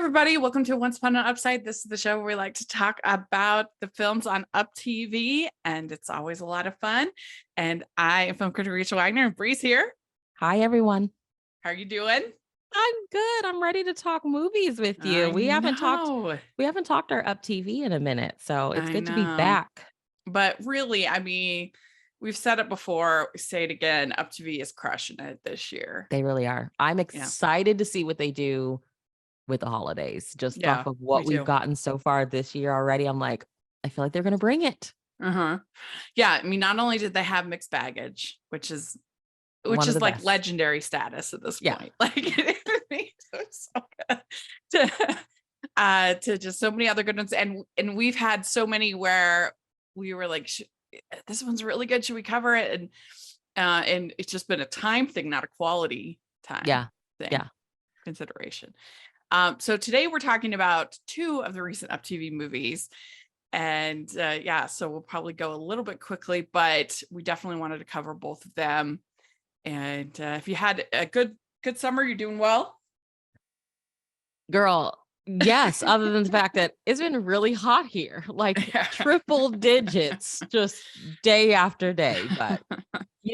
everybody. Welcome to Once Upon an Upside. This is the show where we like to talk about the films on UPTV, and it's always a lot of fun. And I am film critic Rachel Wagner, and Bree's here. Hi, everyone. How are you doing? I'm good. I'm ready to talk movies with you. I We haven't talked know. our UPTV in a minute, so it's I good to be know. back. But really, I mean, we've said it before, we say it again, UPTV is crushing it this year. They really are. I'm excited to see what they do with the holidays. Just off of what we've gotten so far this year already, I'm like, I feel like they're going to bring it. Yeah, I mean, not only did they have mixed baggage, which is like best. Legendary status at this point. Like it makes it so good to just so many other good ones. And we've had so many where we were like, this one's really good. Should we cover it? And it's just been a time thing, not a quality time thing. Consideration. So today we're talking about two of the recent UPTV movies. And so we'll probably go a little bit quickly, but we definitely wanted to cover both of them. And if you had a good summer, you're doing well. Girl, yes, other than the fact that it's been really hot here, like triple digits, just day after day. But,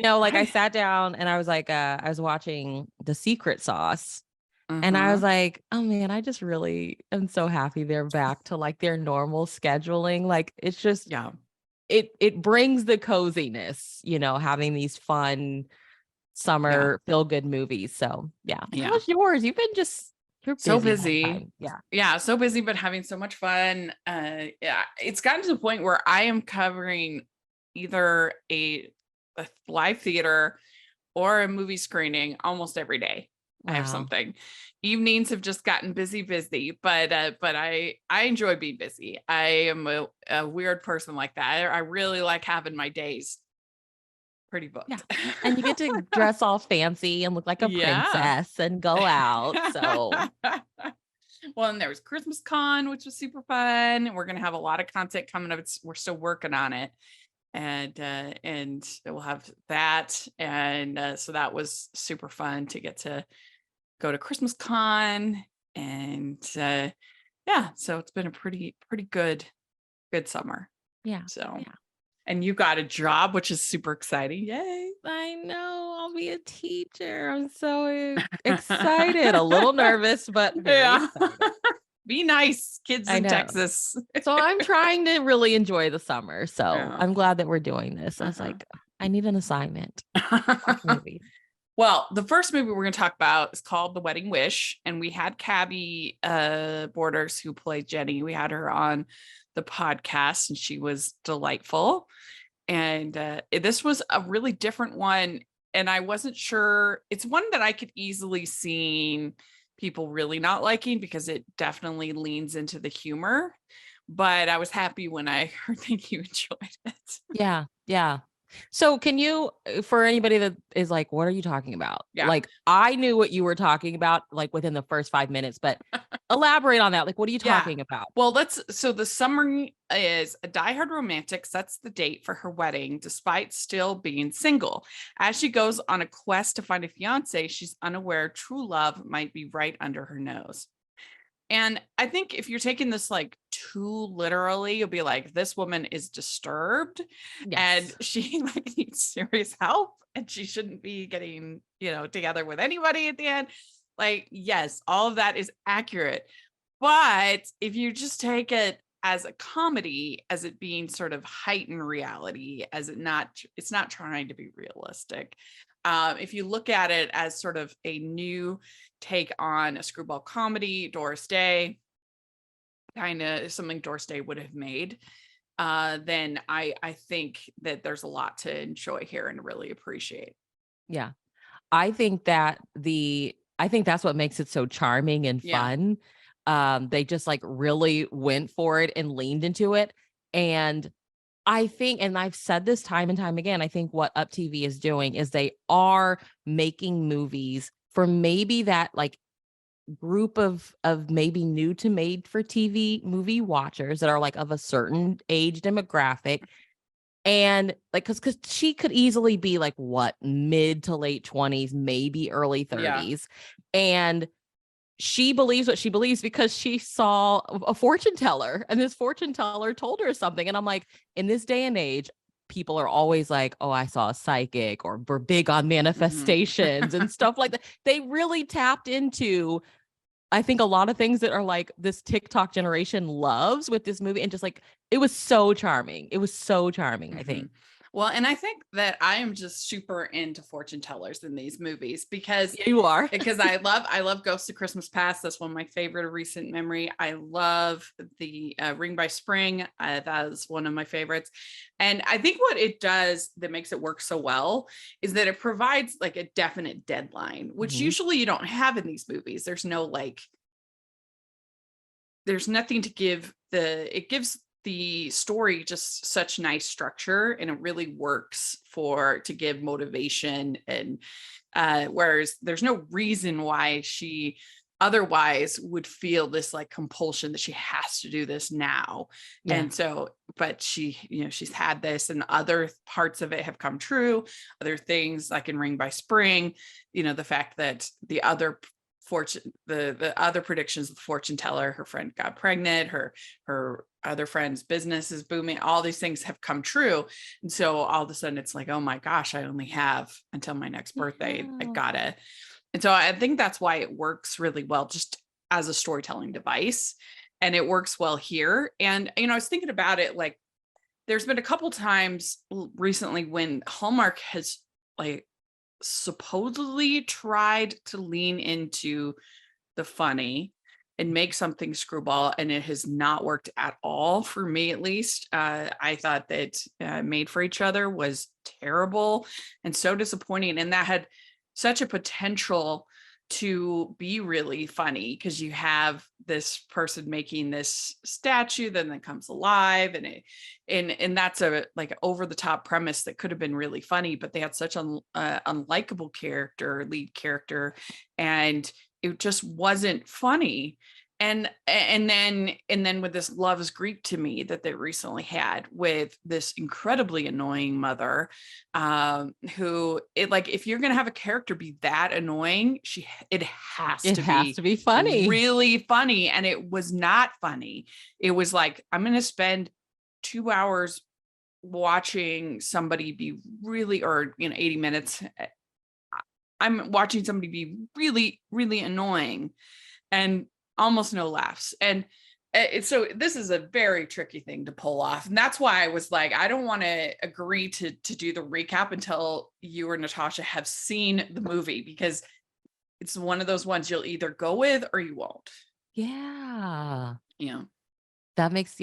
I sat down and I was like, I was watching The Secret Sauce. And I was like, oh man, I just really am so happy they're back to like their normal scheduling. Like it's just, it brings the coziness, having these fun summer feel good movies. So how was yours? You're so busy. So busy, but having so much fun. It's gotten to the point where I am covering either a live theater or a movie screening almost every day. Wow. I have something. Evenings have just gotten busy, but I enjoy being busy. I am a weird person like that. I really like having my days pretty booked. Yeah. And you get to dress all fancy and look like a princess and go out. So well, and there was Christmas Con, which was super fun. We're gonna have a lot of content coming up. We're still working on it. And we'll have that. And so that was super fun to get to go to Christmas Con. And so it's been a pretty good summer. And you got a job, which is super exciting. Yay. I know. I'll be a teacher. I'm so excited. A little nervous, but very excited. Be nice, kids in Texas. So I'm trying to really enjoy the summer. So I'm glad that we're doing this. I was like, I need an assignment. Well, the first movie we're going to talk about is called The Wedding Wish. And we had Cabby Borders, who played Jenny. We had her on the podcast and she was delightful. And this was a really different one. And I wasn't sure. It's one that I could easily see people really not liking because it definitely leans into the humor. But I was happy when I heard that you enjoyed it. Yeah. So can you, for anybody that is like, what are you talking about? Yeah. Like, I knew what you were talking about, like within the first 5 minutes, but elaborate on that. Like, what are you talking about? Well, so the summary is a diehard romantic sets the date for her wedding, despite still being single. As she goes on a quest to find a fiance, she's unaware true love might be right under her nose. And I think if you're taking this like too literally, you'll be like, this woman is disturbed and she like needs serious help and she shouldn't be getting, together with anybody at the end. Like, yes, all of that is accurate. But if you just take it as a comedy, as it being sort of heightened reality, it's not trying to be realistic. If you look at it as sort of a new take on a screwball comedy, Doris Day, kind of something Doris Day would have made, then I think that there's a lot to enjoy here and really appreciate. Yeah. I think that's what makes it so charming and fun. They just like really went for it and leaned into it. And I think, and I've said this time and time again, I think what UPTV is doing is they are making movies for maybe that like group of maybe new to made for TV movie watchers that are like of a certain age demographic. And like, cause she could easily be like what, mid to late 20s, maybe early 30s. And she believes what she believes because she saw a fortune teller, and this fortune teller told her something. And I'm like, in this day and age, people are always like, oh, I saw a psychic, or we're big on manifestations and stuff like that. They really tapped into, I think, a lot of things that are like this TikTok generation loves with this movie. And just like, it was so charming. It was so charming, I think. Well, and I think that I am just super into fortune tellers in these movies because You are. because I love Ghost of Christmas Past. That's one of my favorite recent memory. I love the Ring by Spring. That is one of my favorites. And I think what it does that makes it work so well is that it provides like a definite deadline, which usually you don't have in these movies. There's nothing to give it gives the story just such nice structure, and it really works to give motivation. And whereas there's no reason why she otherwise would feel this like compulsion that she has to do this now. And so, but she's had this, and other parts of it have come true. Other things, like in Ring by Spring, the fact that the other predictions of the fortune teller, her friend got pregnant, her other friend's business is booming, all these things have come true. And so all of a sudden it's like, oh my gosh, I only have until my next birthday. I gotta. And so I think that's why it works really well just as a storytelling device. And it works well here. And I was thinking about it, like there's been a couple times recently when Hallmark has like supposedly tried to lean into the funny and make something screwball, and it has not worked at all, for me at least. I thought that Made for Each Other was terrible and so disappointing, and that had such a potential to be really funny because you have this person making this statue then that comes alive, and that's a like over the top premise that could have been really funny, but they had such an unlikable lead character, and it just wasn't funny. And then with this Love's Greek to Me that they recently had with this incredibly annoying mother, who if you're gonna have a character be that annoying, it has to be funny, really funny, and it was not funny. It was like, I'm gonna spend 2 hours watching somebody be really, or 80 minutes. I'm watching somebody be really, really annoying, and almost no laughs. And so this is a very tricky thing to pull off. And that's why I was like, I don't want to agree to do the recap until you or Natasha have seen the movie, because it's one of those ones you'll either go with or you won't. Yeah. That makes,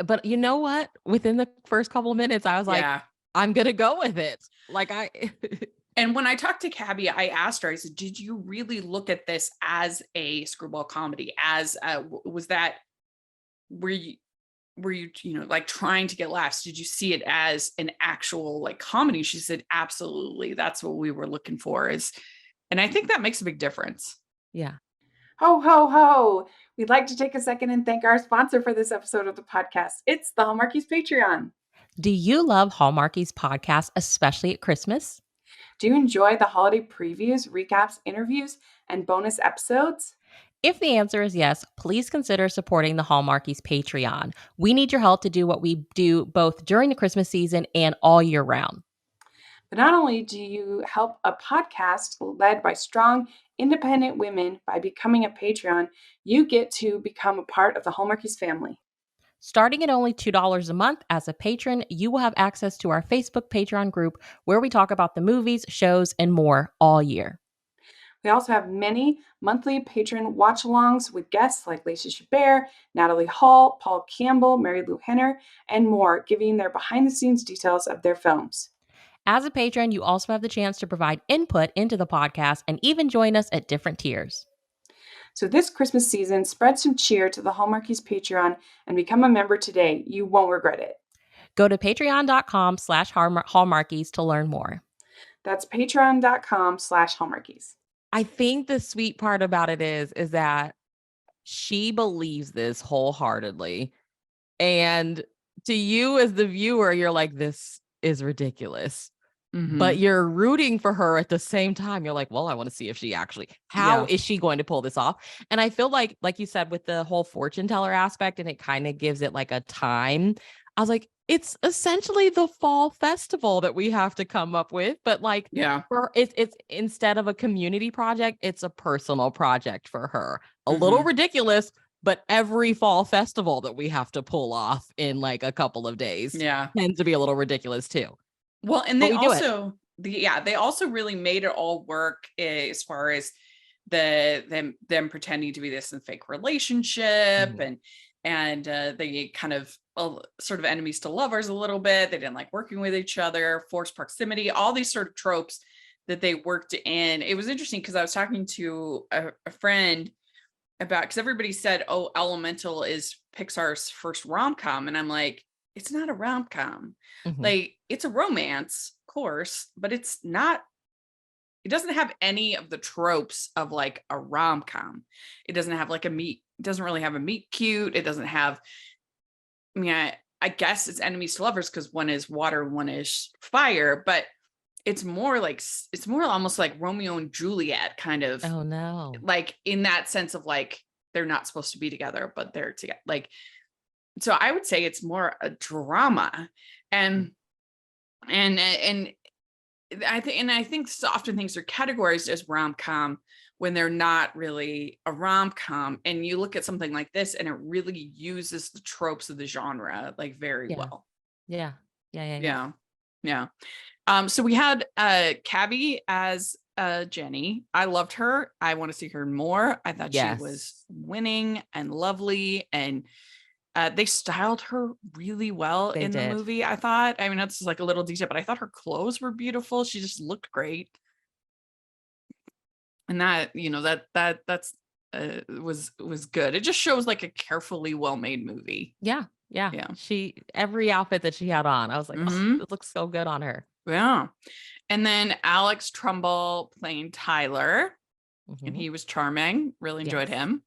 but you know what? Within the first couple of minutes, I was like, I'm going to go with it. And when I talked to Cabby, I asked her, I said, did you really look at this as a screwball comedy? Were you like trying to get laughs? Did you see it as an actual like comedy? She said, absolutely. That's what we were looking for. And I think that makes a big difference. Yeah. Ho, ho, ho. We'd like to take a second and thank our sponsor for this episode of the podcast. It's the Hallmarkies Patreon. Do you love Hallmarkies podcast, especially at Christmas? Do you enjoy the holiday previews, recaps, interviews, and bonus episodes? If the answer is yes, please consider supporting the Hallmarkies Patreon. We need your help to do what we do both during the Christmas season and all year round. But not only do you help a podcast led by strong, independent women by becoming a Patreon, you get to become a part of the Hallmarkies family. Starting at only $2 a month as a patron, you will have access to our Facebook Patreon group where we talk about the movies, shows, and more all year. We also have many monthly patron watch-alongs with guests like Lacey Chabert, Natalie Hall, Paul Campbell, Mary Lou Henner, and more, giving their behind-the-scenes details of their films. As a patron, you also have the chance to provide input into the podcast and even join us at different tiers. So this Christmas season, spread some cheer to the Hallmarkies Patreon and become a member today. You won't regret it. Go to patreon.com/Hallmarkies to learn more. That's patreon.com/Hallmarkies. I think the sweet part about it is that she believes this wholeheartedly. And to you as the viewer, you're like, this is ridiculous. but you're rooting for her at the same time. You're like, well, I want to see if she actually, how is she going to pull this off? And I feel like you said, with the whole fortune teller aspect, and it kind of gives it like a time. I was like, it's essentially the fall festival that we have to come up with, but like, it's instead of a community project, it's a personal project for her. A little ridiculous, but every fall festival that we have to pull off in like a couple of days tends to be a little ridiculous too. Well, and they also really made it all work as far as them pretending to be this fake relationship, and they kind of sort of enemies to lovers a little bit. They didn't like working with each other, forced proximity, all these sort of tropes that they worked in. It was interesting because I was talking to a friend about, because everybody said, oh, Elemental is Pixar's first rom-com, and I'm like, it's not a rom-com. Like, it's a romance, of course, but it doesn't have any of the tropes of like a rom-com. It doesn't have like it doesn't really have a meet cute. It doesn't have, I mean, I guess it's enemies to lovers because one is water, one is fire, but it's more almost like Romeo and Juliet kind of. Oh no. Like, in that sense of like, they're not supposed to be together, but they're together. Like, so I would say it's more a drama, and I think so often things are categorized as rom-com when they're not really a rom-com. And you look at something like this, and it really uses the tropes of the genre like very well. Yeah. So we had Cabby as Jenny. I loved her. I want to see her more. I thought she was winning and lovely, and they styled her really well the movie. I thought, I mean, that's like a little detail, but I thought her clothes were beautiful. She just looked great. And that, that's was good. It just shows like a carefully well-made movie. Yeah. Every outfit that she had on, I was like, oh, it looks so good on her. Yeah. And then Alex Trumbull playing Tyler, and he was charming. Really enjoyed him.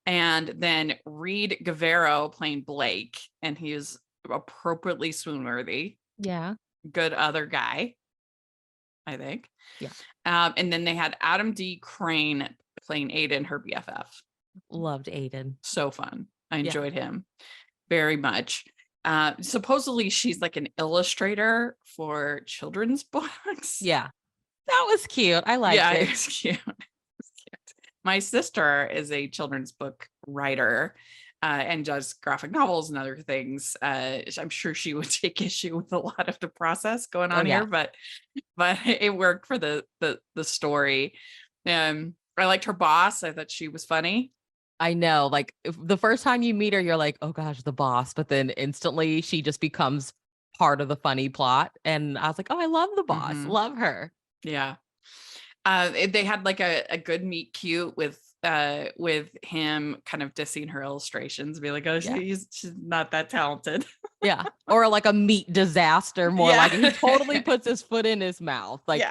And then Reed Guevara playing Blake, and he is appropriately swoon-worthy. Yeah. Good other guy, I think. Yeah. And then they had Adam D. Crane playing Aiden, her BFF. Loved Aiden. So fun. I enjoyed him very much. Supposedly she's like an illustrator for children's books. Yeah. That was cute. I liked it. It was cute. My sister is a children's book writer and does graphic novels and other things. I'm sure she would take issue with a lot of the process going on here, but it worked for the story. I liked her boss. I thought she was funny. I know, like the first time you meet her, you're like, oh gosh, the boss. But then instantly she just becomes part of the funny plot. And I was like, oh, I love the boss. Love her. Yeah. They had like a good meet cute with him kind of dissing her illustrations, be like, oh, she's not that talented. Yeah. Or like a meat disaster, more like he totally puts his foot in his mouth. Like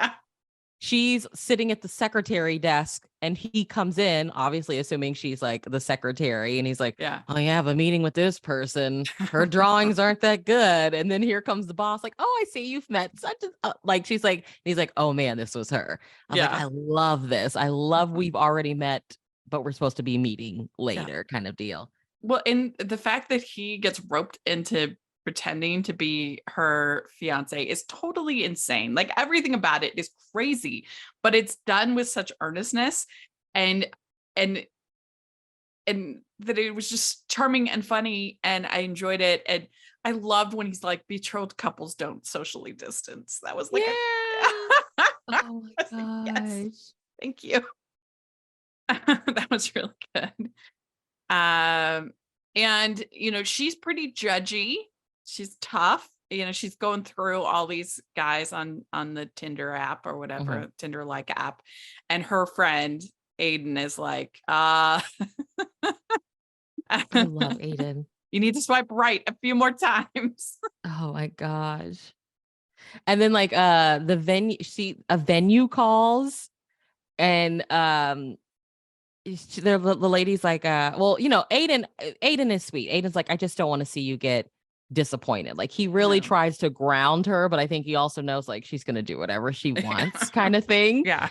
she's sitting at the secretary desk, and he comes in, obviously assuming she's like the secretary, and he's like, oh, I have a meeting with this person. Her drawings aren't that good. And then here comes the boss, like, oh, I see you've met such a like, she's like, he's like, oh man, this was her. I'm like, I love this. I love we've already met, but we're supposed to be meeting later kind of deal. Well, and the fact that he gets roped into pretending to be her fiance is totally insane. Like, everything about it is crazy, but it's done with such earnestness and that it was just charming and funny, and I enjoyed it. And I loved when he's like, betrothed couples don't socially distance. That was like, oh my gosh. Yes, thank you. That was really good. And she's pretty judgy. She's tough. She's going through all these guys on the Tinder app or whatever, Tinder-like app. And her friend Aiden is like, I love Aiden. You need to swipe right a few more times. Oh my gosh. And then like the venue calls, and the lady's like, Aiden is sweet. Aiden's like, I just don't want to see you get disappointed. Like he really Yeah. tries to ground her, but I think he also knows like she's gonna do whatever she wants, kind of thing. Yeah.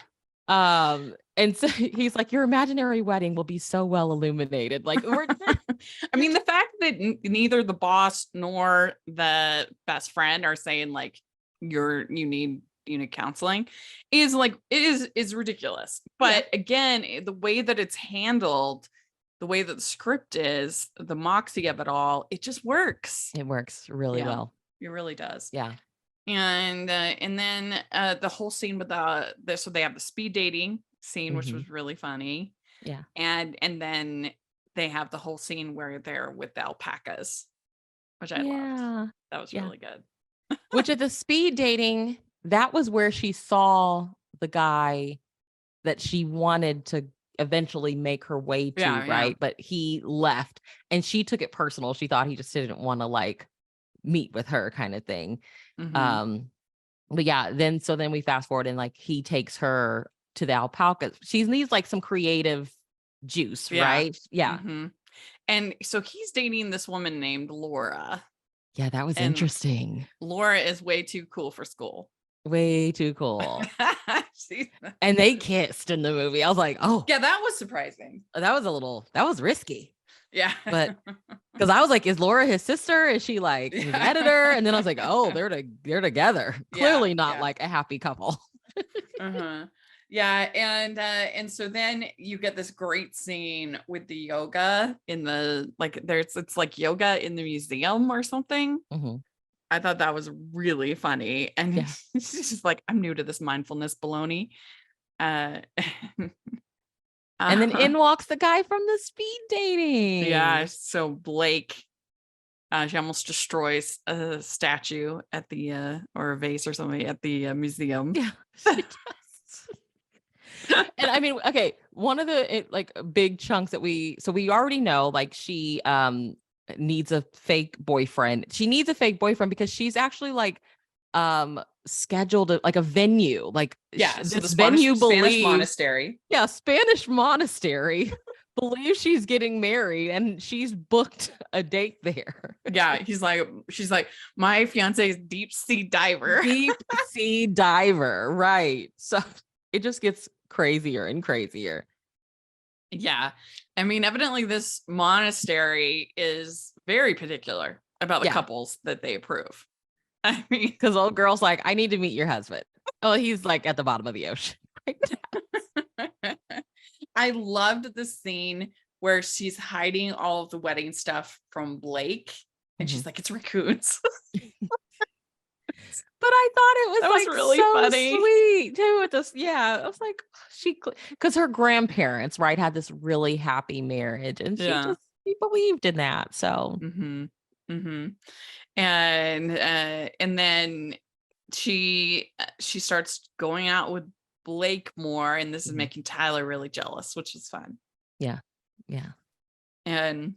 And so he's like, your imaginary wedding will be so well illuminated. Like I mean, the fact that neither the boss nor the best friend are saying like you need counseling is like it is ridiculous. But again, the way that it's handled, the way that the script is, the moxie of it all, it just works. it works really well. It really does. Yeah. And then the whole scene with so they have the speed dating scene, which was really funny. Yeah. And then they have the whole scene where they're with the alpacas, which I loved. That was really good. Which at the speed dating, that was where she saw the guy that she wanted to eventually make her way to, right? But he left and she took it personal. She thought he just didn't want to like meet with her, kind of thing. But yeah, then we fast forward and like he takes her to the alpacas. She needs like some creative juice, right? Yeah. And so he's dating this woman named Laura. Yeah, that was interesting. Laura is way too cool for school. Way too cool. And they kissed in the movie. I was like, oh yeah, that was surprising. That was risky. Yeah. But because I was like, is Laura his sister? Is she like his editor? And then I was like, oh, they're together. Clearly not like a happy couple. Yeah. And so then you get this great scene with the yoga in the it's like yoga in the museum or something. I thought that was really funny. And she's just like, I'm new to this mindfulness baloney. And then in walks the guy from the speed dating. Yeah. So Blake, she almost destroys a statue at the or a vase or something at the museum. Yeah. She does. And I mean, okay, one of the like big chunks that we already know, like she needs a fake boyfriend. She needs a fake boyfriend because she's actually like scheduled like a venue, like so this venue Spanish monastery. Yeah, Spanish monastery believes she's getting married and she's booked a date there. Yeah, she's like, my fiance is deep sea diver. Deep sea diver, right? So it just gets crazier and crazier. Yeah. I mean, evidently this monastery is very particular about the couples that they approve. I mean, because old girl's like, I need to meet your husband. Oh, he's like at the bottom of the ocean. I loved the scene where she's hiding all of the wedding stuff from Blake. And she's like, it's raccoons. But I thought it was like really so funny. Sweet too. With this, I was like, because her grandparents, right, had this really happy marriage, and she believed in that. So, and then she starts going out with Blake more, and this is making Tyler really jealous, which is fun. Yeah. And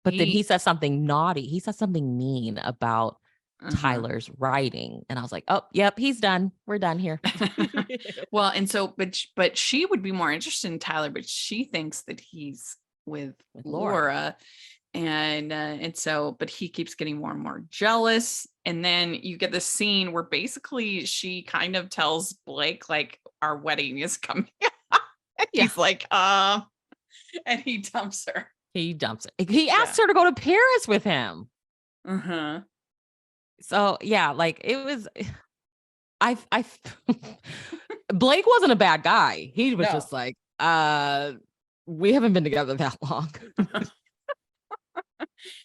but then he says something naughty. He says something mean about Tyler's writing, and I was like, oh yep, he's done, we're done here. Well, and so but she would be more interested in Tyler, but she thinks that he's with Laura. And so but he keeps getting more and more jealous, and then you get this scene where basically she kind of tells Blake like, our wedding is coming up. He's like and he dumps her. He asked her to go to Paris with him. So yeah, like it was, I Blake wasn't a bad guy. He was just like, we haven't been together that long.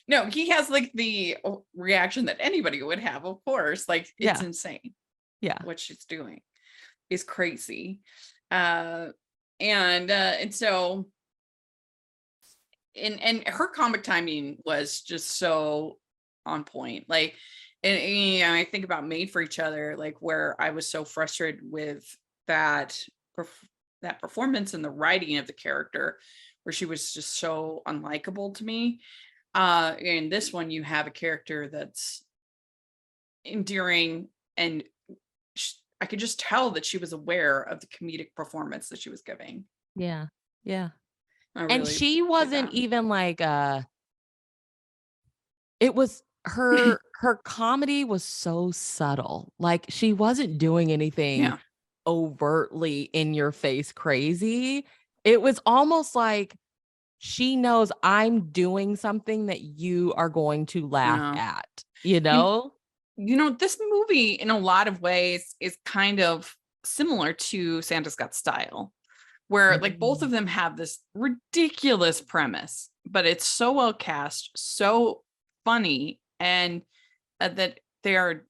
No, he has like the reaction that anybody would have, of course. Like it's insane. Yeah. What she's doing is crazy. And so and her comic timing was just so on point. Like, and I think about Made for Each Other, like where I was so frustrated with that performance and the writing of the character, where she was just so unlikable to me. In this one, you have a character that's endearing, and I could just tell that she was aware of the comedic performance that she was giving. Yeah. And she wasn't even like It was her comedy was so subtle. Like, she wasn't doing anything Yeah. overtly in your face crazy. It was almost like she knows I'm doing something that you are going to laugh Yeah. at, you You, know? this movie in a lot of ways is kind of similar to Santa's Got Style, where like both Mhm. of them have this ridiculous premise, but it's so well cast, so funny, and that they are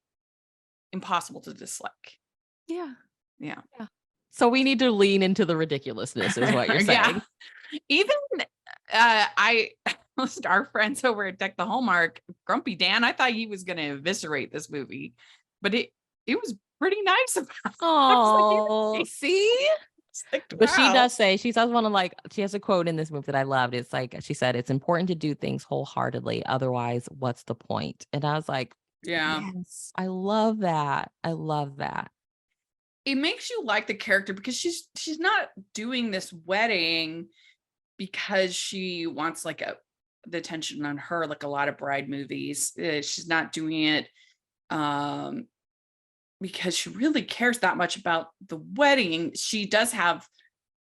impossible to dislike. Yeah. Yeah. Yeah. So we need to lean into the ridiculousness is what you're Yeah. saying. Even I our friends over at Deck the Hallmark, Grumpy Dan, I thought he was going to eviscerate this movie, but it was pretty nice about it. I was Oh, like, see? But she wow. does say, she says one of like, she has a quote in this movie that I loved. It's like, she said, it's important to do things wholeheartedly. Otherwise, what's the point? And I was like, Yeah. yes, I love that. I love that. It makes you like the character because she's not doing this wedding because she wants like the attention on her, like a lot of bride movies. She's not doing it um because she really cares that much about the wedding. She does have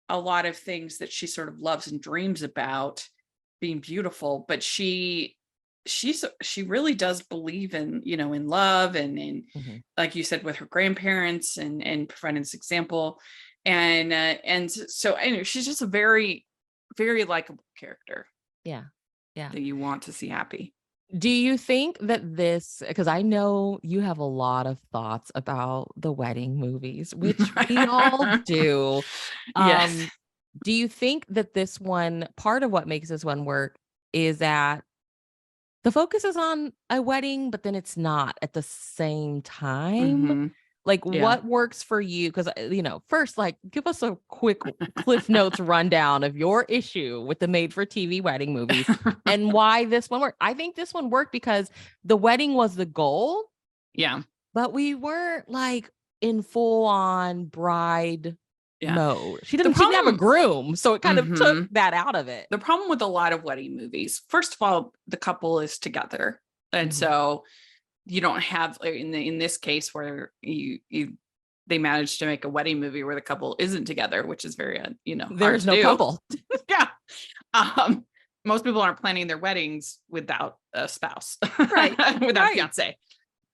a lot of things that she sort of loves and dreams about being beautiful, but she really does believe in, in love and in, Mhm. like you said, with her grandparents and providing this example. And so anyway, she's just a very, very likable character Yeah. Yeah. that you want to see happy. Do you think that this, because I know you have a lot of thoughts about the wedding movies, which we all do. Yes. Do you think that this one, part of what makes this one work is that the focus is on a wedding, but then it's not at the same time? Hmm. Like, Yeah. what works for you? Because, first, like, give us a quick Cliff Notes rundown of your issue with the made for TV wedding movies and why this one worked. I think this one worked because the wedding was the goal, Yeah. but we weren't like in full on bride Yeah. mode. The She didn't have a problem, groom, so it kind of took mhm. that out of it. The problem with a lot of wedding movies, first of all, the couple is together. And Mhm. so you don't have like, in this case where they managed to make a wedding movie where the couple isn't together, which is very hard There's to no do. couple. Yeah. Um, most people aren't planning their weddings without a spouse, Right. without a Right. fiance.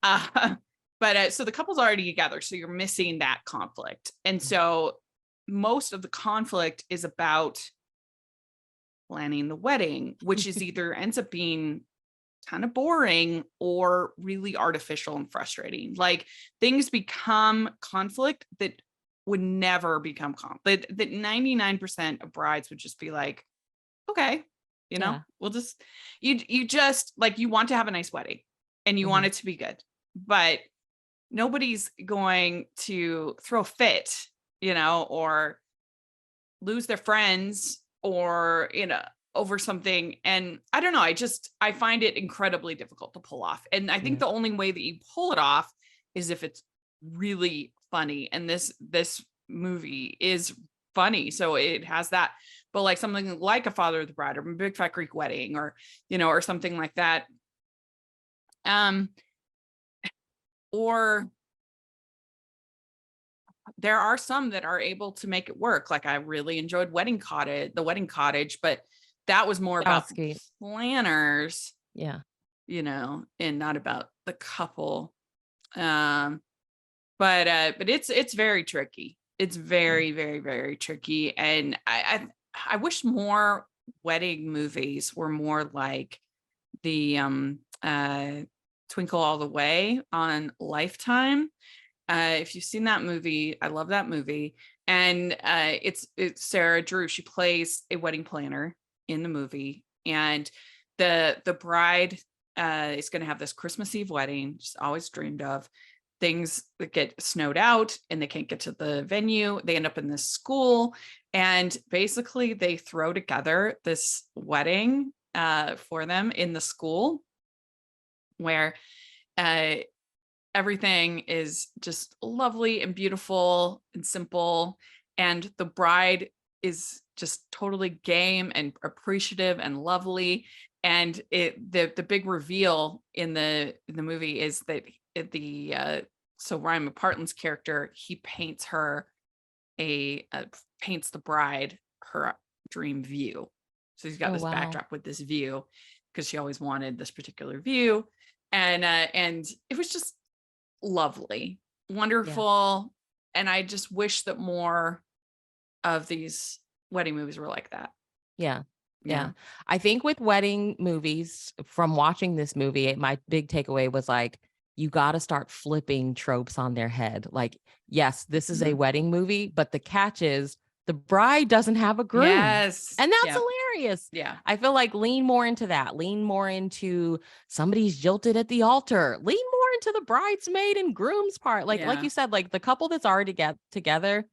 Uh, but so the couple's already together, so you're missing that conflict. And so most of the conflict is about planning the wedding, which is either ends up being kind of boring or really artificial and frustrating. Like things become conflict that would never become conflict. That 99% of brides would just be like, okay, Yeah. we'll just you just like you want to have a nice wedding and you want Mhm. it to be good, but nobody's going to throw a fit, or lose their friends or, over something. And I don't know, I find it incredibly difficult to pull off. And I think Yeah. the only way that you pull it off is if it's really funny. And this movie is funny. So it has that. But like something like A Father of the Bride or Big Fat Greek Wedding or, or something like that. Um, or there are some that are able to make it work. Like I really enjoyed the Wedding Cottage, but that was more about the Sky. planners, Yeah. and not about the couple. Um, but it's very tricky. It's Yeah. very, very, very tricky. And I wish more wedding movies were more like the Twinkle All the Way on Lifetime. If you've seen that movie, I love that movie. And it's Sarah Drew. She plays a wedding planner in the movie, and the bride is going to have this Christmas Eve wedding she's always dreamed of. Things that get snowed out, and they can't get to the venue. They end up in this school, and basically they throw together this wedding for them in the school, where uh, everything is just lovely and beautiful and simple. And the bride is just totally game and appreciative and lovely. And the big reveal in the movie is that so Ryan McPartlin's character, he paints her paints the bride her dream view. So he's got this backdrop with this view because she always wanted this particular view. And it was just lovely, wonderful. Yeah. And I just wish that more of these wedding movies were like that. Yeah. I think with wedding movies, from watching this movie, my big takeaway was like, you got to start flipping tropes on their head. Like, yes, this is a wedding movie, but the catch is the bride doesn't have a groom. Yes. And that's hilarious. Yeah. I feel like lean more into that. Lean more into somebody's jilted at the altar. Lean more into the bridesmaid and groom's part. Like you said, like the couple that's already together,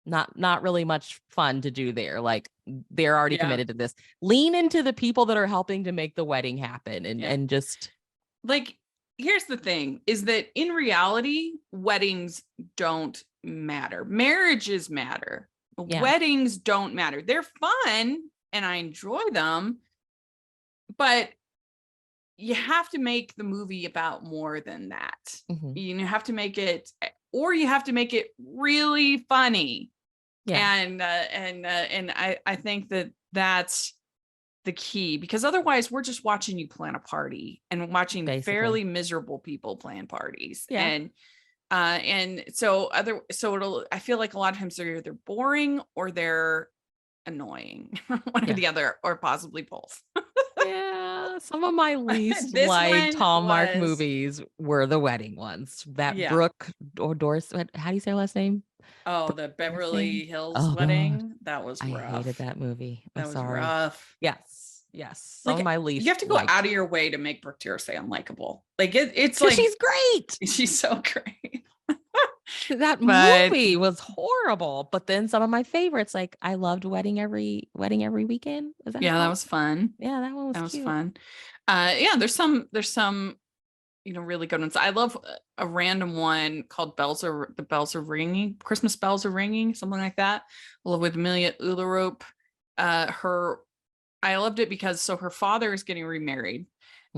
not really much fun to do there. Like they're already committed to this. Lean into the people that are helping to make the wedding happen and just like, here's the thing is that in reality, weddings don't matter. Marriages matter. Weddings don't matter. They're fun and I enjoy them, but you have to make the movie about more than that. You have to make it, or you have to make it really funny. And I think that that's the key, because otherwise we're just watching you plan a party and watching fairly miserable people plan parties. And so I feel like a lot of times they're either boring or they're annoying, one or the other, or possibly both. Some of my least liked Hallmark movies were the wedding ones. That Brooke or Doris, how do you say her last name? Oh, the Beverly Hills Wedding. God. That was rough. I hated that movie. I'm sorry. Rough. Yes. Some of my least. You have to go out of your way to make Brooke Tearsay unlikable. Like it's like she's great. She's so great. That movie was horrible. But then some of my favorites, like I loved Wedding Every Weekend. That was fun. Yeah, that one was cute. Fun. There's some really good ones. I love a random one called The Bells Are Ringing, Christmas Bells Are Ringing, something like that. With Amelia Ullerup. I loved it because her father is getting remarried,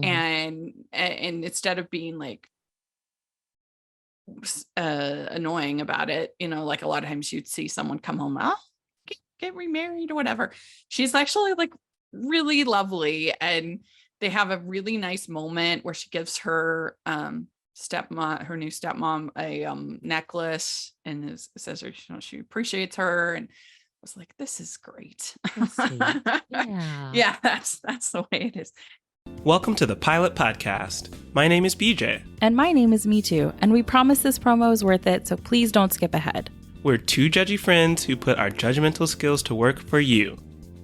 and instead of being like annoying about it, like a lot of times you'd see someone come home, get remarried or whatever. She's actually like really lovely, and they have a really nice moment where she gives her new stepmom a necklace and says she appreciates her, and I was like, this is great. That's the way it is. Welcome to the Pilot Podcast. My name is BJ. And my name is Me Too, and we promise this promo is worth it, so please don't skip ahead. We're two judgy friends who put our judgmental skills to work for you.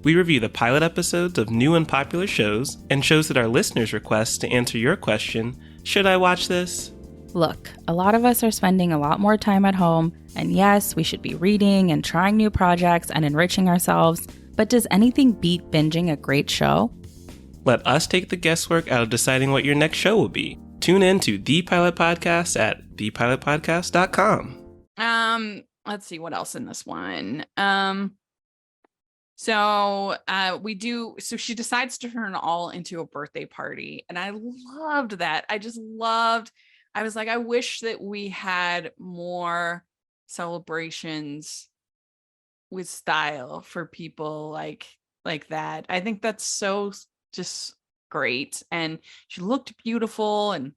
We review the pilot episodes of new and popular shows, and shows that our listeners request to answer your question, should I watch this? Look, a lot of us are spending a lot more time at home, and yes, we should be reading and trying new projects and enriching ourselves, but does anything beat binging a great show? Let us take the guesswork out of deciding what your next show will be. Tune in to The Pilot Podcast at thepilotpodcast.com. Let's see what else in this one. So she decides to turn it all into a birthday party. And I loved that. I was like, I wish that we had more celebrations with style for people like that. I think that's so just great. And she looked beautiful, and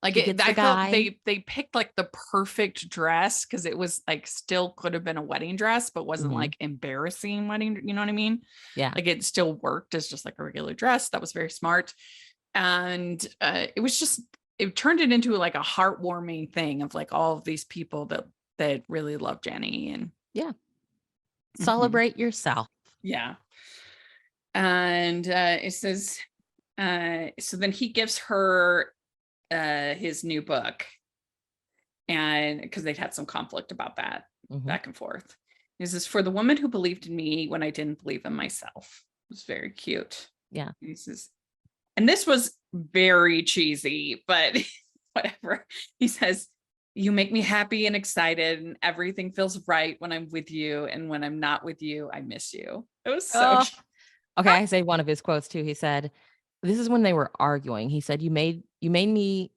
like I felt they picked like the perfect dress, because it was like still could have been a wedding dress, but wasn't like embarrassing wedding. You know what I mean? Yeah. Like it still worked as just like a regular dress. That was very smart. And it turned it into like a heartwarming thing of like all of these people that really love Jenny, and celebrate yourself. Yeah. And it says, so then he gives her his new book, and because they'd had some conflict about that back and forth. This is for the woman who believed in me when I didn't believe in myself. It was very cute. Yeah. And this was very cheesy, but whatever. He says, you make me happy and excited, and everything feels right when I'm with you. And when I'm not with you, I miss you. It was so Okay, I say one of his quotes too. He said, this is when they were arguing. He said, you made me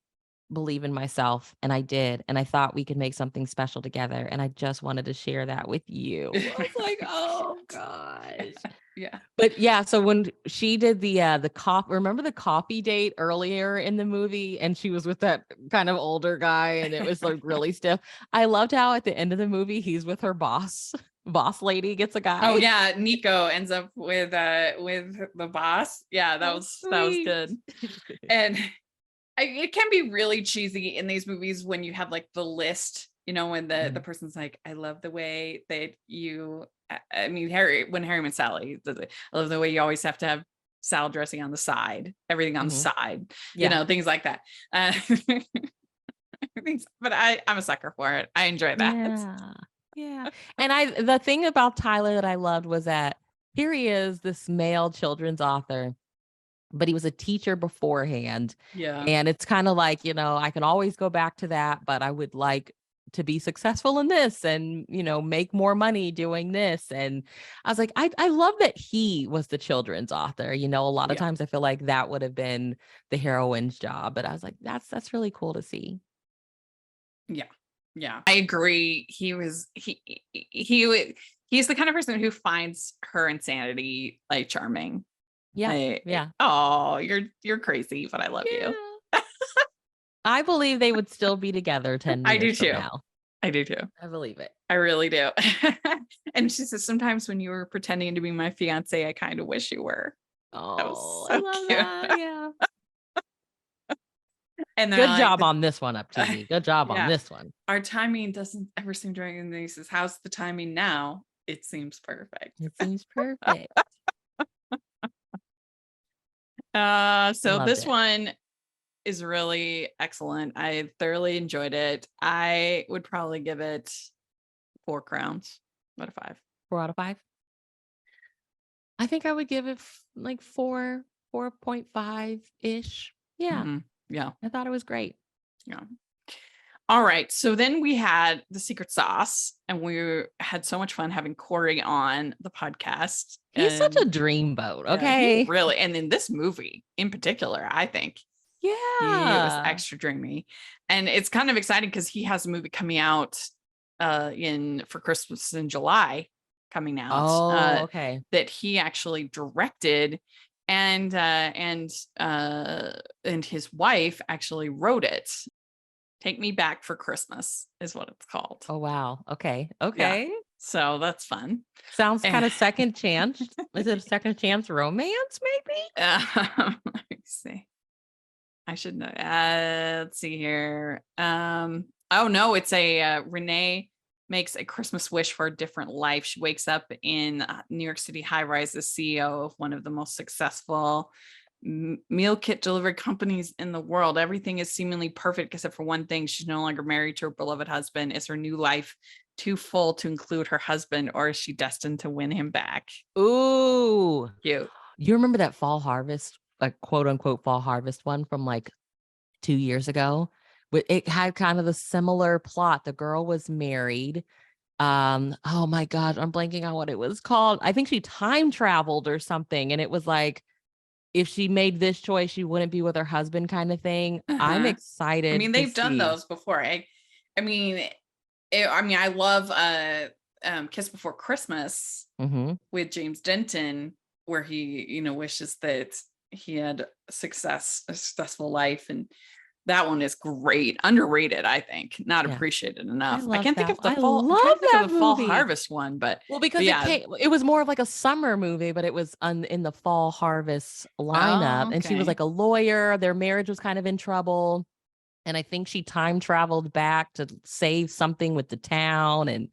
believe in myself, and I did, and I thought we could make something special together, and I just wanted to share that with you. I was like, oh gosh. Yeah. But yeah, so when she did the coffee, remember the coffee date earlier in the movie, and she was with that kind of older guy, and it was like really stiff. I loved how at the end of the movie he's with her boss lady gets a guy. Oh yeah, Nico ends up with the boss. Yeah, that was good. And it can be really cheesy in these movies when you have like the list, you know, when the person's like, I love the way that you, I mean, when Harry met Sally, I love the way you always have to have salad dressing on the side, everything on the side, you know, things like that. But I'm a sucker for it. I enjoy that. Yeah. And the thing about Tyler that I loved was that here he is, this male children's author, but he was a teacher beforehand. Yeah. And it's kind of like, you know, I can always go back to that, but I would like to be successful in this and, you know, make more money doing this. And I was like, I love that he was the children's author. You know, a lot of times I feel like that would have been the heroine's job, but I was like, that's really cool to see. Yeah, I agree. He's the kind of person who finds her insanity like charming. Yeah. Oh, you're crazy, but I love you. I believe they would still be together 10 years from now. I do too. I believe it. I really do. And she says, sometimes when you were pretending to be my fiance, I kind of wish you were. Oh, so I love cute. that. Yeah. And good job on this one, UpTV. Good job on this one. Our timing doesn't ever seem to. And he says, how's the timing now? It seems perfect. It seems perfect. So this one is really excellent. I thoroughly enjoyed it. I would probably give it 4 crowns out of 5. 4 out of 5. I think I would give it like 4.5 ish. Yeah. Mm-hmm. Yeah. I thought it was great. Yeah. All right. So then we had the secret sauce, and we had so much fun having Corey on the podcast. He's such a dreamboat. Okay. Really. And in this movie in particular, I think he was extra dreamy. And it's kind of exciting because he has a movie coming out for Christmas in July coming out. Oh, okay. That he actually directed. And his wife actually wrote it. Take Me Back for Christmas is what it's called. Oh, wow. Okay. Yeah. So that's fun. Sounds kind of second chance. Is it a second chance romance, maybe? Let me see. I should know. Let's see here. Oh, no, it's a Renee makes a Christmas wish for a different life. She wakes up in New York City high-rise as CEO of one of the most successful meal kit delivery companies in the world. Everything is seemingly perfect except for one thing. She's no longer married to her beloved husband. Is her new life too full to include her husband, or is she destined to win him back? Ooh, cute. You remember that fall harvest, like quote unquote fall harvest one from like 2 years ago? It had kind of the similar plot. The girl was married. Oh my God, I'm blanking on what it was called. I think she time traveled or something. And it was like, if she made this choice, she wouldn't be with her husband kind of thing. I'm excited. I mean, they've done those before. I love Kiss Before Christmas with James Denton, where he, wishes that he had a successful life. And that one is great. Underrated, I think. Not appreciated enough. I can't think of the fall. Fall harvest one, but because it was more of like a summer movie, but it was in the fall harvest lineup. And she was like a lawyer. Their marriage was kind of in trouble. And I think she time traveled back to save something with the town, and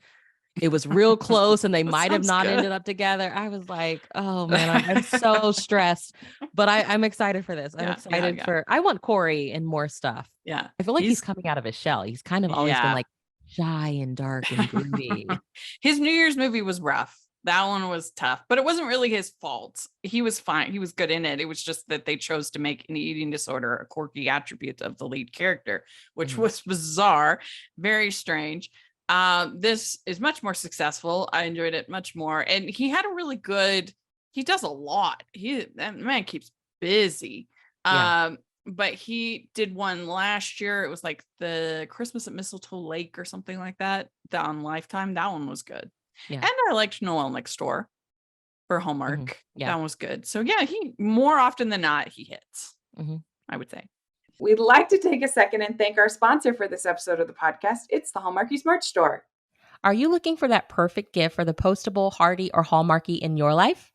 it was real close, and they might have not ended up together. I was like, oh man, I'm so stressed, but I'm excited for this. I'm excited I want Corey in more stuff. Yeah. I feel like he's coming out of his shell. He's kind of always been like shy and dark and broody. His New Year's movie was rough. That one was tough, but it wasn't really his fault. He was fine. He was good in it. It was just that they chose to make an eating disorder a quirky attribute of the lead character, which was bizarre, very strange. This is much more successful. I enjoyed it much more. And he had a really good, he does a lot. That man keeps busy. Yeah. But he did one last year. It was like the Christmas at Mistletoe Lake or something like that. That on Lifetime. That one was good. Yeah. And I liked Noel Next Door for Hallmark. Yeah. That one was good. So yeah, he more often than not, he hits, I would say. We'd like to take a second and thank our sponsor for this episode of the podcast. It's the Hallmarkies merch store. Are you looking for that perfect gift for the postable, Hardy, or Hallmarky in your life?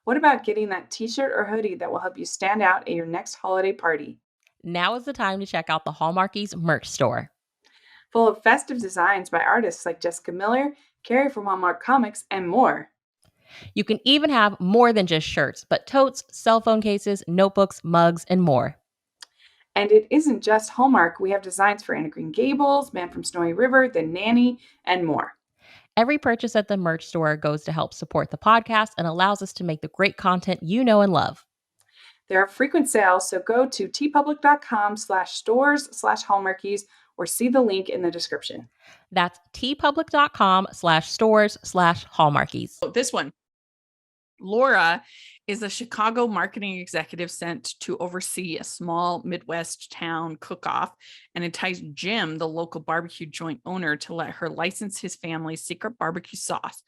What about getting that t-shirt or hoodie that will help you stand out at your next holiday party? Now is the time to check out the Hallmarkies merch store. Full of festive designs by artists like Jessica Miller, Carrie from Hallmark Comics, and more. You can even have more than just shirts, but totes, cell phone cases, notebooks, mugs, and more. And it isn't just Hallmark. We have designs for Anna Green Gables, Man from Snowy River, The Nanny, and more. Every purchase at the merch store goes to help support the podcast and allows us to make the great content you know and love. There are frequent sales, so go to tpublic.com/stores/Hallmarkies or see the link in the description. That's tpublic.com/stores/Hallmarkies. Oh, this one. Laura is a Chicago marketing executive sent to oversee a small Midwest town cook-off and entice Jim, the local barbecue joint owner, to let her license his family's secret barbecue sauce.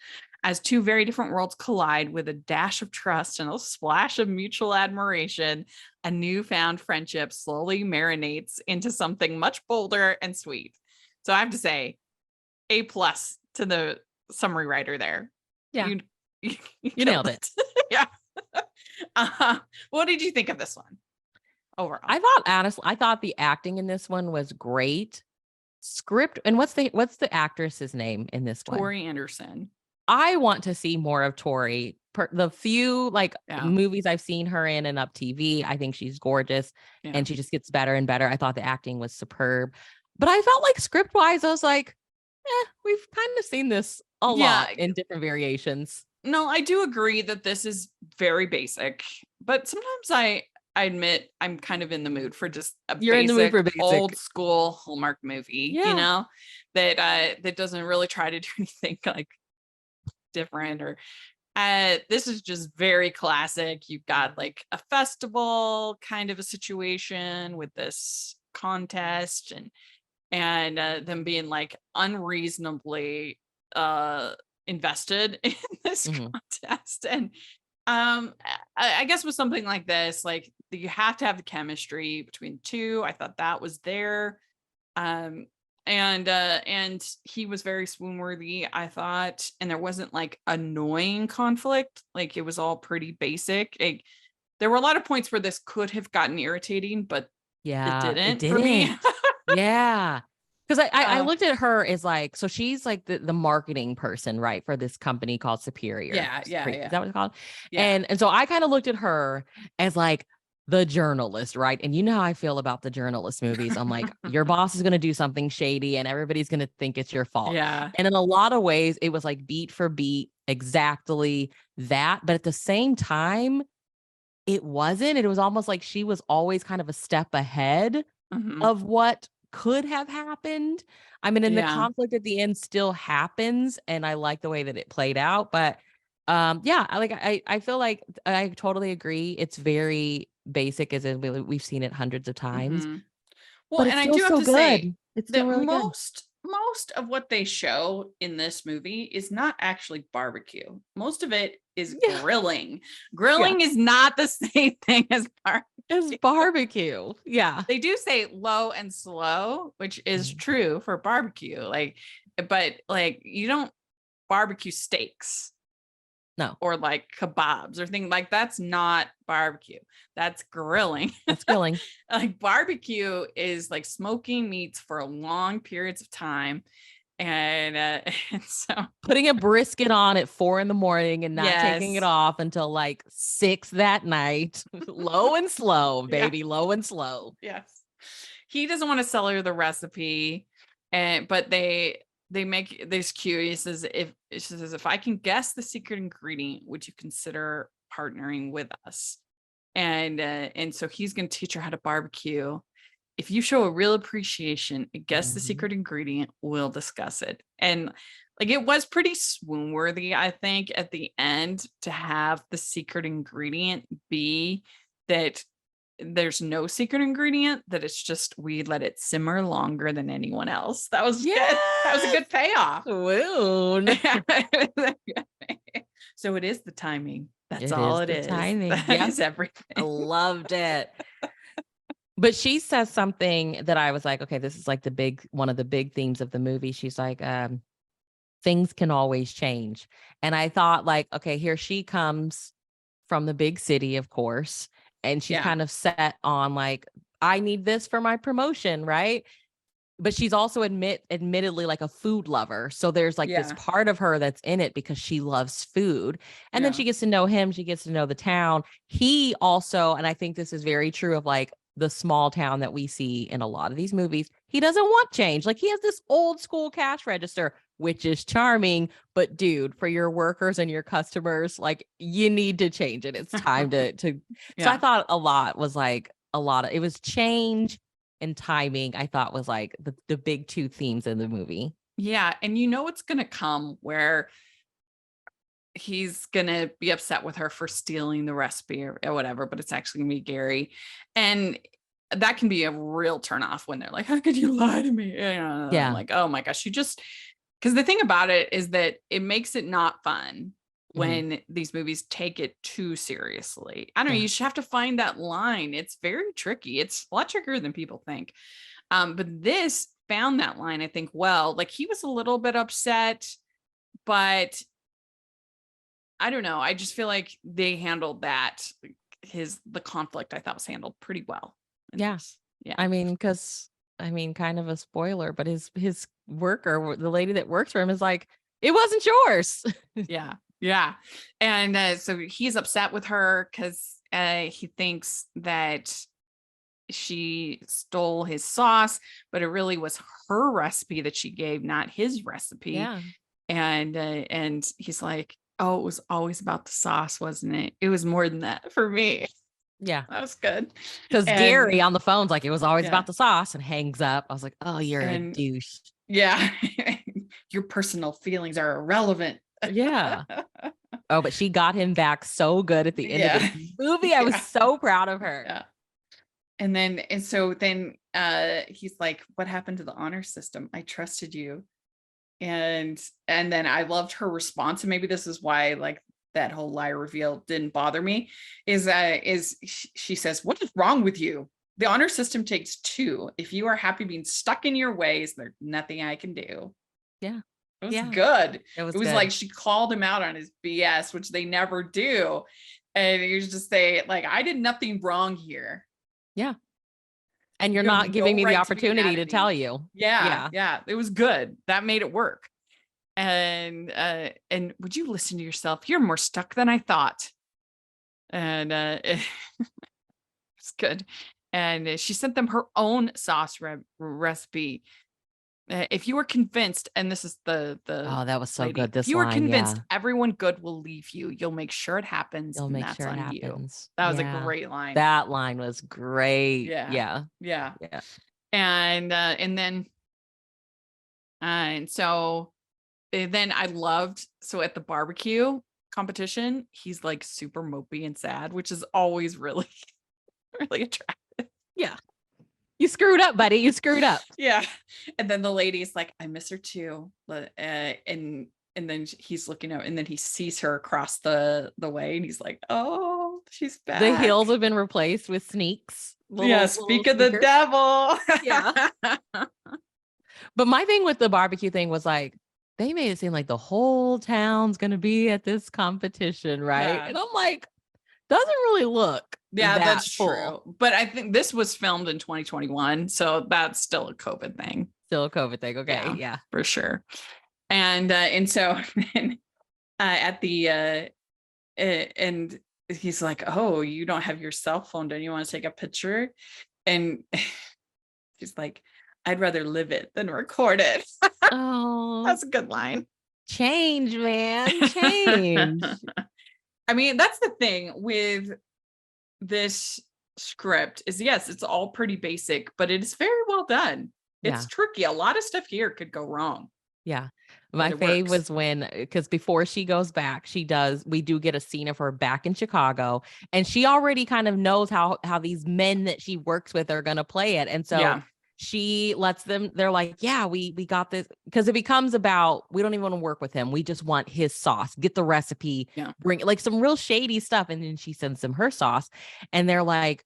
As two very different worlds collide with a dash of trust and a splash of mutual admiration, a newfound friendship slowly marinates into something much bolder and sweet. So I have to say, A+ to the summary writer there. Yeah. You nailed it. Yeah. What did you think of this one overall? I thought the acting in this one was great. Script, and what's the actress's name in this one? Tori Anderson. I want to see more of Tori. The few movies I've seen her in Up TV, I think she's gorgeous, and she just gets better and better. I thought the acting was superb, but I felt like script wise, I was like, we've kind of seen this a lot in different variations. No, I do agree that this is very basic, but sometimes I admit I'm kind of in the mood for just a basic old school Hallmark movie, you know, that doesn't really try to do anything like different or this is just very classic. You've got like a festival kind of a situation with this contest and them being like unreasonably invested in this contest. And I guess with something like this, like you have to have the chemistry between two. I thought that was there. And he was very swoon worthy, I thought, and there wasn't like annoying conflict. Like it was all pretty basic. There were a lot of points where this could have gotten irritating, but it didn't for me. Yeah. Because I looked at her as like, so she's like the marketing person, right, for this company called Superior. Yeah. Is that what it's called? Yeah. And so I kind of looked at her as like the journalist, right? And you know how I feel about the journalist movies. I'm like, your boss is going to do something shady and everybody's going to think it's your fault. Yeah. And in a lot of ways, it was like beat for beat, exactly that. But at the same time, it wasn't. It was almost like she was always kind of a step ahead of what could have happened. I mean, and the conflict at the end still happens, and I like the way that it played out. But I feel like I totally agree. It's very basic, as in we've seen it hundreds of times. Well, and I do have to say it's still really most of what they show in this movie is not actually barbecue. Most of it is grilling. Grilling is not the same thing as barbecue. It's barbecue. Yeah. They do say low and slow, which is true for barbecue. But you don't barbecue steaks. No. Or like kebabs or things like that's not barbecue. That's grilling. That's grilling. Like barbecue is like smoking meats for long periods of time. And so putting a brisket on at 4 a.m. and not taking it off until like 6 that night. Low and slow, baby. Low and slow. Yes. He doesn't want to sell her the recipe. But they they make this cute. He says, if I can guess the secret ingredient, would you consider partnering with us? And so he's going to teach her how to barbecue. If you show a real appreciation and guess the secret ingredient, we'll discuss it. And like, it was pretty swoon worthy, I think, at the end, to have the secret ingredient be that there's no secret ingredient, that it's just we let it simmer longer than anyone else. That was good. That was a good payoff. Swoon. So it is the timing. That's It all is it the is. timing. That Yep. is everything. I loved it. But she says something that I was like, okay, this is like one of the big themes of the movie. She's like, things can always change. And I thought, like, okay, here she comes from the big city, of course. And she's kind of set on, like, I need this for my promotion, right? But she's also admittedly like a food lover. So there's like this part of her that's in it because she loves food. And then she gets to know him. She gets to know the town. He also, and I think this is very true of like the small town that we see in a lot of these movies, he doesn't want change. Like, he has this old school cash register, which is charming, but dude, for your workers and your customers, like, you need to change it. It's time to So I thought it was change and timing. I thought was like the big two themes in the movie. Yeah. And you know, it's going to come where he's going to be upset with her for stealing the recipe or whatever, but it's actually going to be Gary. And that can be a real turnoff when they're like, how could you lie to me? Yeah. I'm like, oh my gosh, because the thing about it is that it makes it not fun when these movies take it too seriously. I don't know. You should have to find that line. It's very tricky. It's a lot trickier than people think. But this found that line, I think, well. Like, he was a little bit upset, but I don't know. I just feel like they handled that. The conflict, I thought, was handled pretty well. Yeah. I mean, kind of a spoiler, but his worker, the lady that works for him, is like, it wasn't yours. Yeah. And so he's upset with her because he thinks that she stole his sauce, but it really was her recipe that she gave, not his recipe. Yeah. And he's like, oh, it was always about the sauce, wasn't it? It was more than that for me. Yeah. That was good. Because Gary on the phone's like, it was always about the sauce, and hangs up. I was like, oh, you're a douche. Yeah. Your personal feelings are irrelevant. Yeah. Oh, but she got him back so good at the end of the movie. I was so proud of her. Yeah. And so then he's like, what happened to the honor system? I trusted you. And then I loved her response. And maybe this is why, like, that whole lie reveal didn't bother me, is she says, what is wrong with you? The honor system takes two. If you are happy being stuck in your ways, there's nothing I can do. Yeah. It was good. It was good. Like, she called him out on his BS, which they never do. And you just say, like, I did nothing wrong here. Yeah. And you're not giving me the opportunity to tell you. Yeah. It was good. That made it work. And would you listen to yourself? You're more stuck than I thought. And it's good. And she sent them her own sauce recipe. If you were convinced, and this is the oh, that was so lady, good. This if you were convinced yeah. everyone good will leave you, you'll make sure it happens. You'll make sure it happens. You. That was a great line. That line was great. Yeah. And so then I loved, so at the barbecue competition, he's like super mopey and sad, which is always really, really attractive. Yeah. You screwed up, buddy. You screwed up. Yeah. And then the lady's like, I miss her too. And then he's looking out, and then he sees her across the way, and he's like, oh, she's back. The heels have been replaced with sneaks. Speak of the devil. Yeah. But my thing with the barbecue thing was like, they made it seem like the whole town's going to be at this competition, right? Yeah. And I'm like, doesn't really look. Yeah, that's full. True. But I think this was filmed in 2021, so that's still a COVID thing. Still a COVID thing. Okay, yeah. For sure. And so at the and he's like, oh, you don't have your cell phone, don't you want to take a picture? And he's like, I'd rather live it than record it. Oh, That's a good line. change, man. Change. I mean, that's the thing with this script is, yes, it's all pretty basic, but it is very well done. It's Yeah. tricky. A lot of stuff here could go wrong. Yeah. My it fave works. was when, because before she goes back, we do get a scene of her back in Chicago, and she already kind of knows how these men that she works with are going to play it. And so Yeah. she lets them, they're like, yeah, we got this, because it becomes about, we don't even want to work with him. We just want his sauce, get the recipe, bring like some real shady stuff. And then she sends them her sauce, and they're like,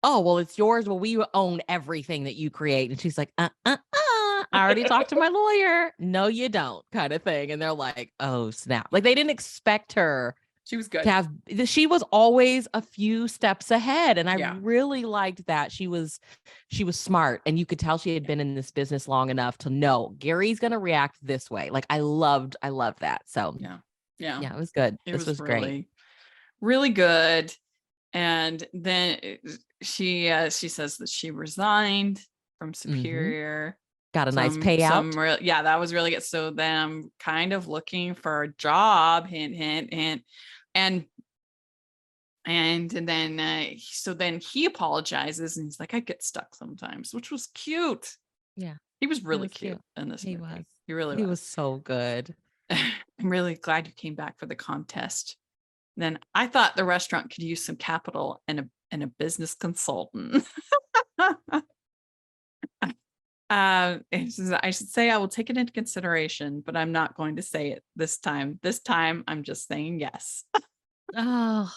oh, well, it's yours. Well, we own everything that you create. And she's like, I already talked to my lawyer. No, you don't, kind of thing. And they're like, oh, snap. Like, they didn't expect her. She was good. To have, she was always a few steps ahead. And I Yeah. really liked that. She was smart. And you could tell she had been in this business long enough to know Gary's going to react this way. Like, I loved that. So Yeah, it was good. This was really, great. really good. And then she says that she resigned from Superior. Got a nice payout. That was really good. So then I'm kind of looking for a job, hint, hint, hint. And then so then he apologizes, and he's like, I get stuck sometimes, which was cute. Yeah. He was really cute in this movie. Was. He really He was so good. I'm really glad you came back for the contest. Then I thought the restaurant could use some capital and a business consultant. I should say I will take it into consideration, but I'm not going to say it this time. This time I'm just saying yes. Oh,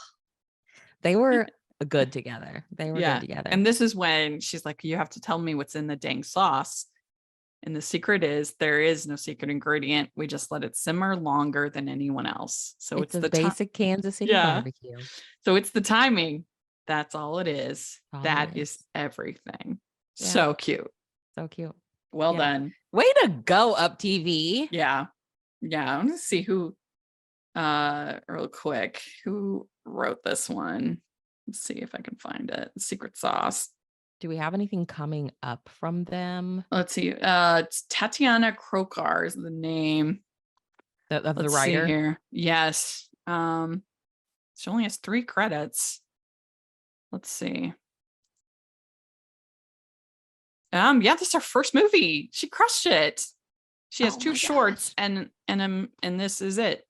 they were good together. They were good together. And this is when she's like, you have to tell me what's in the dang sauce. And the secret is there is no secret ingredient. We just let it simmer longer than anyone else. So it's the basic Kansas City barbecue. So it's the timing. That's all it is. That is everything. Yeah. So cute. So cute. Well done. Way to go, UpTV. Yeah. Yeah. I'm going to see who, real quick, who wrote this one. Let's see if I can find it. Secret sauce. Do we have anything coming up from them? Let's see. It's Tatiana Krokar is the name of the writer here. Yes. She only has 3 credits. Let's see. This is her first movie. She crushed it. She has 2 shorts and this is it.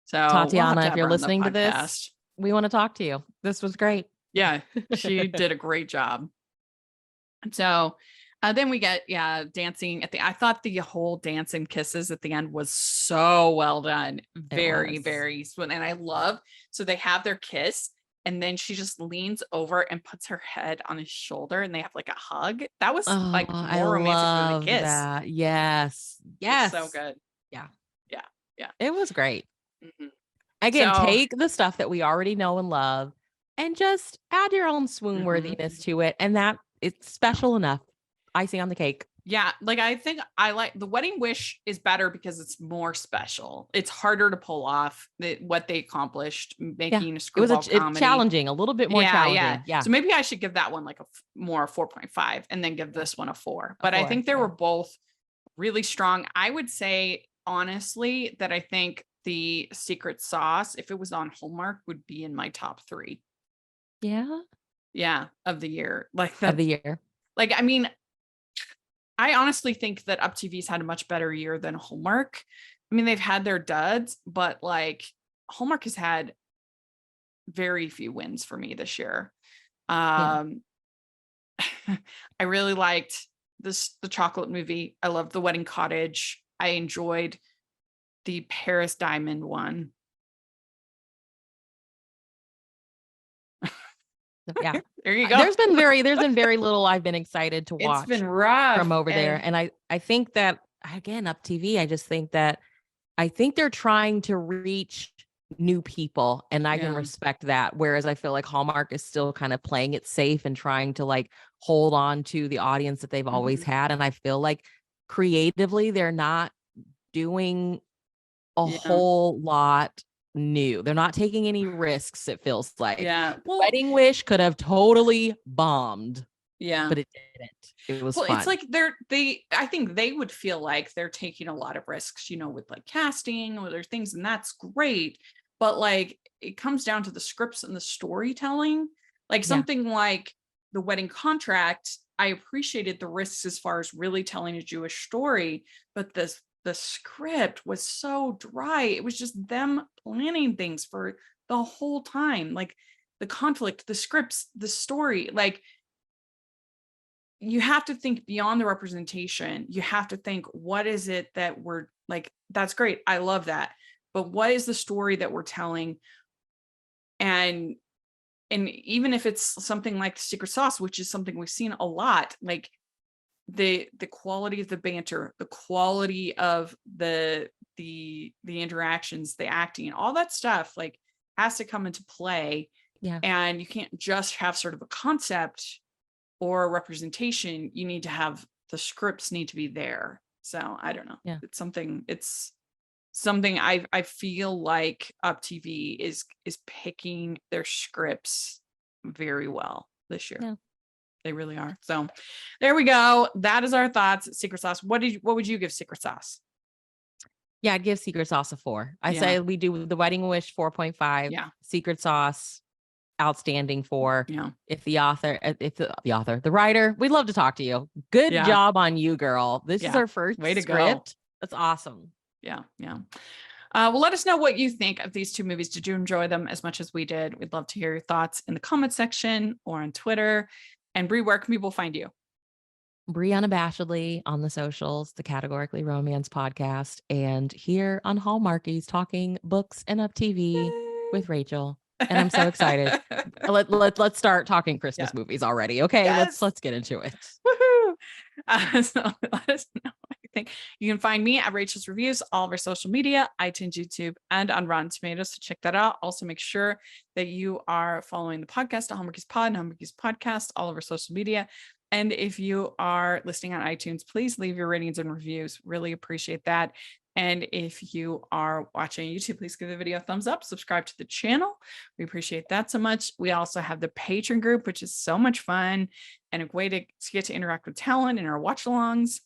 So Tatiana, if you're listening to this, we want to talk to you. This was great. Yeah, she did a great job. So then we get dancing at I thought the whole dance and kisses at the end was so well done. Very, very sweet. And I love, so they have their kiss, and then she just leans over and puts her head on his shoulder, and they have like a hug. That was like more romantic than the kiss. That. Yes. So good. Yeah. It was great. Again, take the stuff that we already know and love and just add your own swoon worthiness to it. And that it's special enough. Icing on the cake. Yeah. Like, I think I like The Wedding Wish is better because it's more special. It's harder to pull off what they accomplished making a screwball comedy. It's challenging, a little bit more challenging. Yeah. So maybe I should give that one like a more 4.5 and then give this one a 4. But I think they were both really strong. I would say, honestly, that I think the Secret Sauce, if it was on Hallmark, would be in my top 3. Yeah. Yeah. Of the year. Like of the year. Like, I mean, I honestly think that UpTV's had a much better year than Hallmark. I mean, they've had their duds, but like Hallmark has had very few wins for me this year. I really liked the chocolate movie. I loved The Wedding Cottage. I enjoyed the Paris Diamond one. Yeah. There you go. There's been very little I've been excited to watch. It's been rough from over there. And I think that, again, UpTV, I think they're trying to reach new people, and I can respect that. Whereas I feel like Hallmark is still kind of playing it safe and trying to like hold on to the audience that they've always had. And I feel like creatively, they're not doing a whole lot new. They're not taking any risks, it feels like. Yeah. Well, Wedding Wish could have totally bombed. Yeah. but it didn't. It was Well, fun. it's like I think they would feel like they're taking a lot of risks, with like casting or other things, and that's great. But like it comes down to the scripts and the storytelling. Like something like The Wedding Contract, I appreciated the risks as far as really telling a Jewish story, but the script was so dry. It was just them planning things for the whole time. Like the conflict, the scripts, the story, like you have to think beyond the representation. You have to think, what is it that we're like, that's great. I love that. But what is the story that we're telling? And even if it's something like Secret Sauce, which is something we've seen a lot, like the quality of the banter, the quality of the interactions, the acting, all that stuff like has to come into play. Yeah. And you can't just have sort of a concept or a representation. You need to have the scripts need to be there. So I don't know. Yeah. It's something I feel like UpTV is picking their scripts very well this year. Yeah. They really are. So there we go. That is our thoughts. Secret Sauce. What would you give Secret Sauce? Yeah, I'd give Secret Sauce a 4. I say we do The Wedding Wish 4.5. Yeah. Secret Sauce, outstanding 4. Yeah. If the writer, we'd love to talk to you. Good job on you, girl. This is our first way to script. go. That's awesome. Yeah. Yeah. Well, let us know what you think of these 2 movies. Did you enjoy them as much as we did? We'd love to hear your thoughts in the comment section or on Twitter. And Bree, where can people find you? Bree Unabashedly on the socials, the Categorically Romance podcast, and here on Hallmarkies talking books and UpTV with Rachel. And I'm so excited. Let's start talking Christmas movies already. Okay, let's get into it. Woohoo! So let us know what you think. You can find me at Rachel's Reviews, all of our social media, iTunes, YouTube, and on Rotten Tomatoes. So check that out. Also, make sure that you are following the podcast at Hallmarkies Pod and Hallmarkies Podcast, all of our social media. And if you are listening on iTunes, please leave your ratings and reviews. Really appreciate that. And if you are watching YouTube, please give the video a thumbs up, subscribe to the channel. We appreciate that so much. We also have the Patreon group, which is so much fun and a way to get to interact with talent in our watch alongs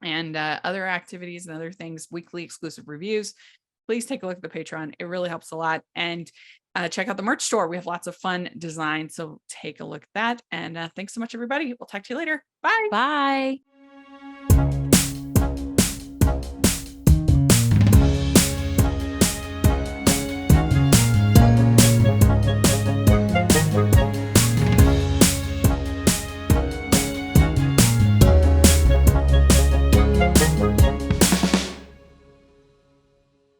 and other activities and other things, weekly exclusive reviews. Please take a look at the Patreon. It really helps a lot. And check out the merch store. We have lots of fun designs. So take a look at that. And thanks so much, everybody. We'll talk to you later. Bye. Bye.